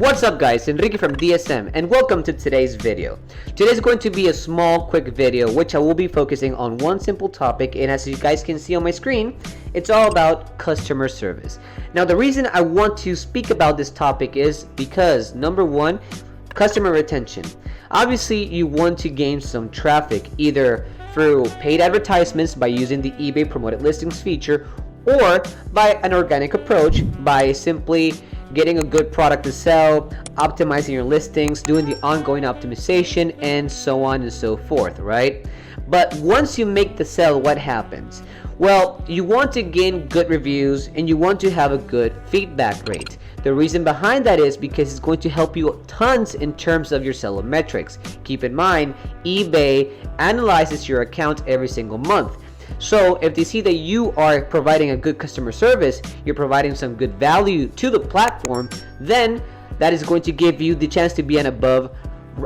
What's up guys, Enrique from DSM and welcome to today's video. Today's going to be a small quick video which I will be focusing on one simple topic, and as you guys can see on my screen, it's all about customer service. Now the reason I want to speak about this topic is because number one, customer retention. Obviously you want to gain some traffic either through paid advertisements by using the eBay promoted listings feature, or by an organic approach by simply getting a good product to sell, optimizing your listings, doing the ongoing optimization, and so on and so forth, right? But once you make the sale, what happens? Well, you want to gain good reviews and you want to have a good feedback rate. The reason behind that is because it's going to help you tons in terms of your seller metrics. Keep in mind, eBay analyzes your account every single month. So if they see that you are providing a good customer service, you're providing some good value to the platform, then that is going to give you the chance to be an above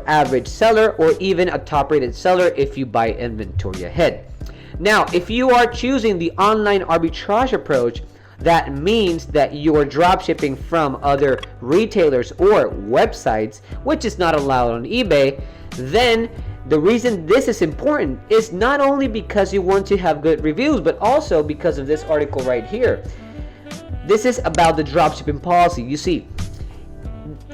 average seller or even a top rated seller if you buy inventory ahead. Now, if you are choosing the online arbitrage approach, that means that you are dropshipping from other retailers or websites, which is not allowed on eBay. Then the reason this is important is not only because you want to have good reviews, but also because of this article right here. This is about the dropshipping policy. You see,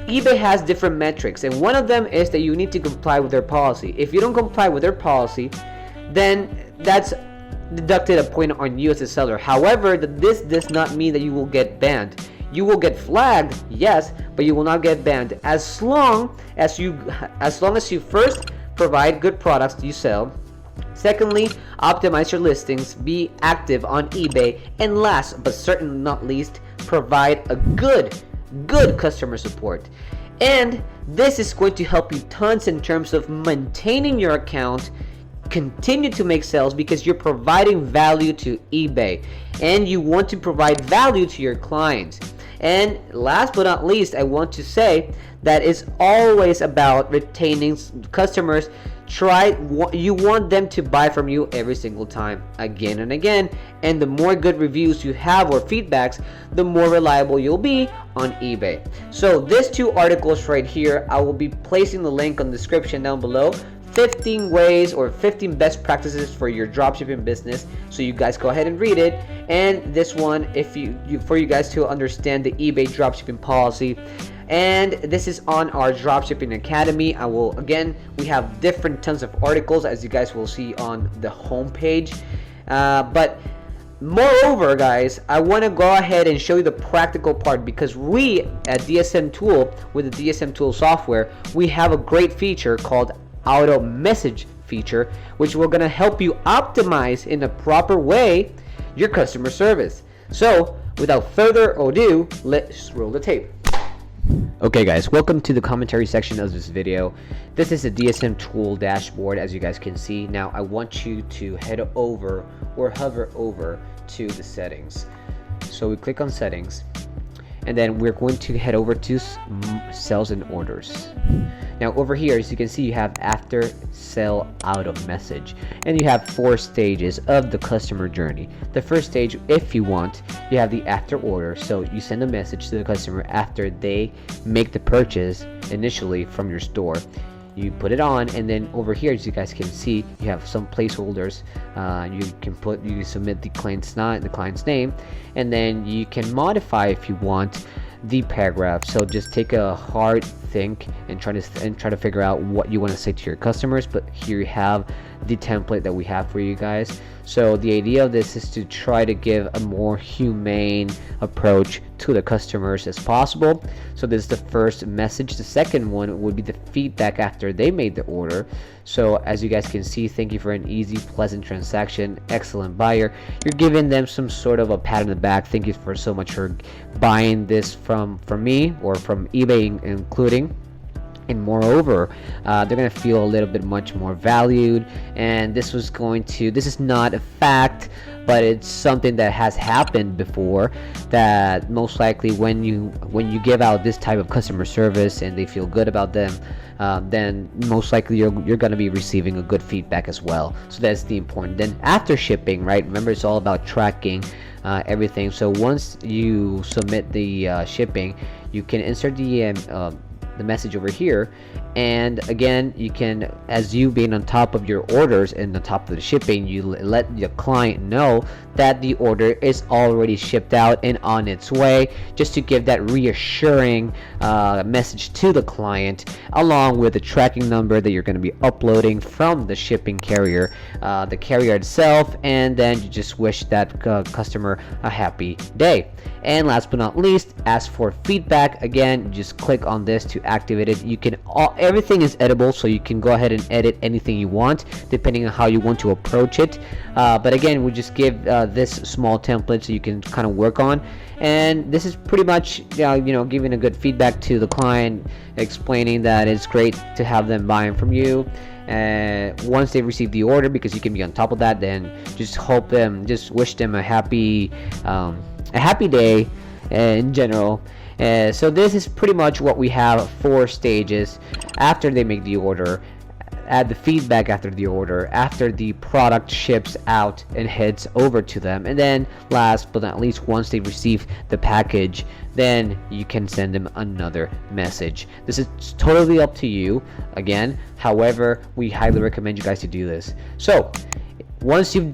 eBay has different metrics, and one of them is that you need to comply with their policy. If you don't comply with their policy, then that's deducted a point on you as a seller. However, this does not mean that you will get banned. You will get flagged, yes, but you will not get banned as long as you first provide good products you sell. Secondly, optimize your listings, be active on eBay, and last but certainly not least, provide a good customer support. And this is going to help you tons in terms of maintaining your account, continue to make sales because you're providing value to eBay and you want to provide value to your clients. And last but not least, I want to say that it's always about retaining customers. You want them to buy from you every single time, again and again. And the more good reviews you have or feedbacks, the more reliable you'll be on eBay. So these two articles right here, I will be placing the link on the description down below. 15 ways or 15 best practices for your dropshipping business, so you guys go ahead and read it. And this one, for you guys to understand the eBay dropshipping policy. And this is on our dropshipping academy. We have different tons of articles, as you guys will see on the homepage. But moreover, guys, I want to go ahead and show you the practical part, because we at DSM Tool, with the DSM Tool software, we have a great feature called auto message feature, which will gonna help you optimize in a proper way your customer service. So without further ado, let's roll the tape. Okay guys, welcome to the commentary section of this video. This is a DSM Tool dashboard, as you guys can see. Now I want you to head over or hover over to the settings. So we click on settings, and then we're going to head over to sales and orders. Now over here, as you can see, you have after sale auto message, and you have 4 stages of the customer journey. The first stage, if you want, you have the after order. So you send a message to the customer after they make the purchase initially from your store. You put it on, and then over here, as you guys can see, you have some placeholders. You submit the client's name, and then you can modify if you want the paragraph. So just take a hard think and try to figure out what you want to say to your customers. But here you have the template that we have for you guys. So the idea of this is to try to give a more humane approach to the customers as possible. So this is the first message. The second one would be the feedback after they made the order. So as you guys can see, thank you for an easy, pleasant transaction, excellent buyer. You're giving them some sort of a pat on the back. Thank you for so much for buying this from me or from eBay including. And moreover, they're gonna feel a little bit much more valued. And this is not a fact, but it's something that has happened before, that most likely when you give out this type of customer service and they feel good about them, then most likely you're going to be receiving a good feedback as well. So that's the important. Then after shipping, right, remember, it's all about tracking everything. So once you submit the shipping, you can insert the message over here, and again, you can, as you being on top of your orders and the top of the shipping, you let the client know that the order is already shipped out and on its way, just to give that reassuring message to the client, along with the tracking number that you're going to be uploading from the shipping carrier, the carrier itself, and then you just wish that customer a happy day. And last but not least, ask for feedback. Again, just click on this to activate it. You can everything is editable, so you can go ahead and edit anything you want depending on how you want to approach it. But again, we just give this small template so you can kind of work on. And this is pretty much giving a good feedback to the client, explaining that it's great to have them buying from you. Once they receive the order, because you can be on top of that, then just wish them a happy day in general. So this is pretty much what we have: 4 stages after they make the order, add the feedback after the order, after the product ships out and heads over to them, and then last but not least, once they receive the package, then you can send them another message. This is totally up to you. Again, however, we highly recommend you guys to do this. So once you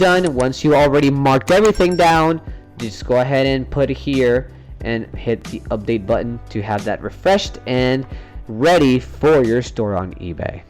already marked everything down, just go ahead and put it here and hit the update button to have that refreshed and ready for your store on eBay.